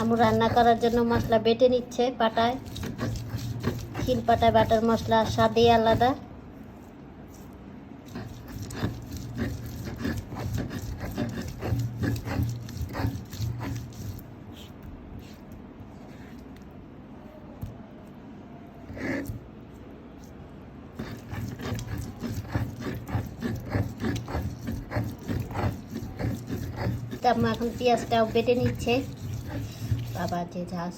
আমু রান্না করার জন্য মশলা বেটে নিচ্ছে পাটায়, শিল পাটায় বাটার মশলা স্বাদই আলাদা। আম্মু এখন পেঁয়াজটাও বেটে নিচ্ছে। বাবা যে ঝাঁস,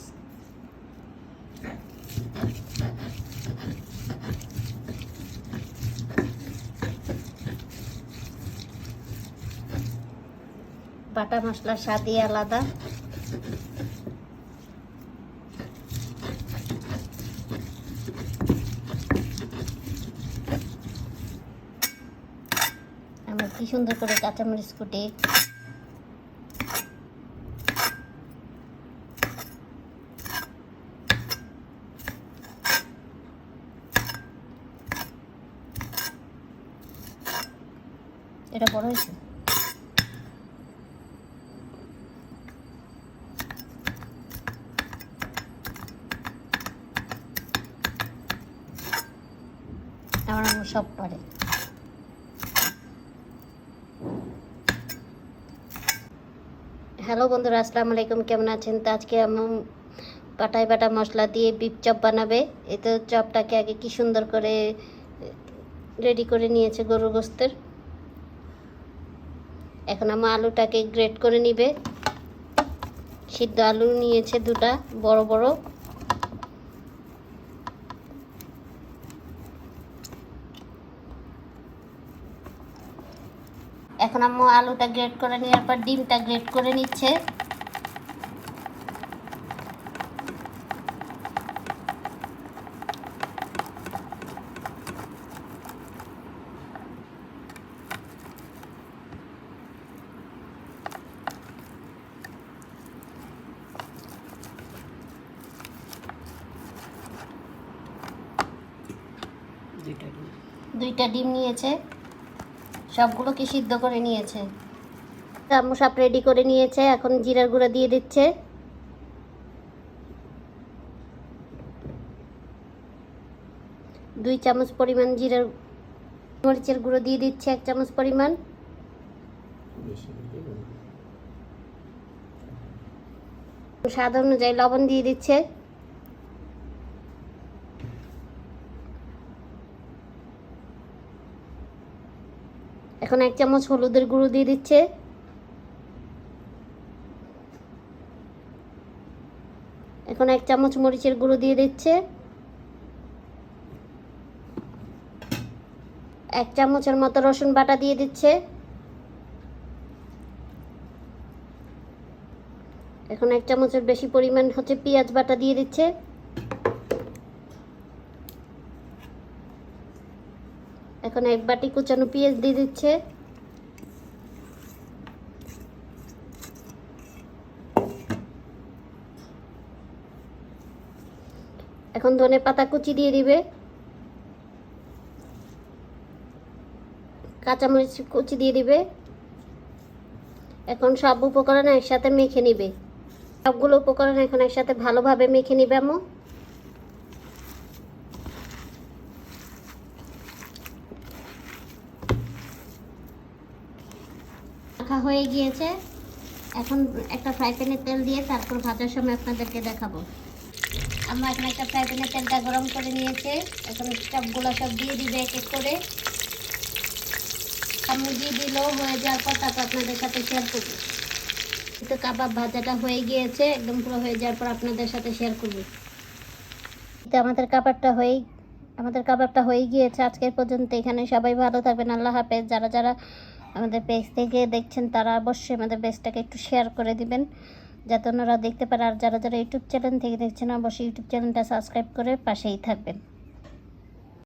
বাটা মশলার স্বাদই আলাদা। আমার কি সুন্দর করে কাঁচামরিচ কুটে এটা বড় হয়েছে। আমার আম্মু সব পারে। হ্যালো বন্ধুরা, আসসালামু আলাইকুম, কেমন আছেন? তো আজকে আম্মু পাটায় বাটা মশলা দিয়ে বিফ চপ বানাবে। এতে চপটাকে আগে কি সুন্দর করে রেডি করে নিয়েছে গরুর গোস্তের। এখন আম্মু আলুটাকে গ্রেট করে নিবে। সিদ্ধ আলু নিয়েছে দুটা বড় বড়। এখন আম্মু আলুটা গ্রেট করে নেওয়ার পর ডিমটা গ্রেট করে নিচ্ছে। দুইটা ডিম নিয়েছে, সবগুলোকে সিদ্ধ করে নিয়েছে। আম্মু সব রেডি করে নিয়েছে। এখন জিরার গুঁড়া দিয়ে দিচ্ছে। দুই চামচ পরিমাণ জিরার মরিচের গুঁড়ো দিয়ে দিচ্ছে, 1 চামচ পরিমাণ। স্বাদ অনুযায়ী লবণ দিয়ে দিচ্ছে। এখন 1 চামচ হলুদের গুঁড়ো দিয়ে দিচ্ছে। এখন 1 চামচ মরিচের গুঁড়ো দিয়ে দিচ্ছে। 1 চামচের মতো রসুন বাটা দিয়ে দিচ্ছে। এখন 1 চামচের বেশি পরিমাণ হচ্ছে পেঁয়াজ বাটা দিয়ে দিচ্ছে। এখন 1 বাটি কুচানো পেঁয়াজ দিয়ে দিচ্ছে। এখন ধনে পাতা কুচি দিয়ে দিবে। কাঁচামরিচ কুচি দিয়ে দিবে। এখন সব উপকরণ একসাথে মেখে নিবে। সবগুলো উপকরণ এখন একসাথে ভালোভাবে মেখে নিবে আম্মু। মাখা হয়ে গিয়েছে। এখন একটা ফ্রাই প্যানে তেল দিয়ে তারপর ভাজার সময় আপনাদেরকে দেখাবো। আমরা এখন একটা ফ্রাই প্যানে তেলটা গরম করে নিয়েছে। এখন সবগুলো সব দিয়ে দিবে এক এক করে। আম্মু দিয়ে দিলেও হয়ে যাওয়ার পর তারপর আপনাদের সাথে শেয়ার করবো। তো কাবাব ভাজাটা হয়ে গিয়েছে, একদম পুরো হয়ে যাওয়ার পর আপনাদের সাথে শেয়ার করবো। তো আমাদের কাবাবটা হয়ে গিয়েছে। আজকের পর্যন্ত এখানে। সবাই ভালো থাকবেন, আল্লাহ হাফেজ। যারা যারা আমাদের পেজ থেকে দেখছেন তারা অবশ্যই আমাদের পেজটাকে একটু শেয়ার করে দিবেন যাতে ওনারা দেখতে পারে। আর যারা যারা ইউটিউব চ্যানেল থেকে দেখছেন অবশ্যই ইউটিউব চ্যানেলটা সাবস্ক্রাইব করে পাশেই থাকবেন।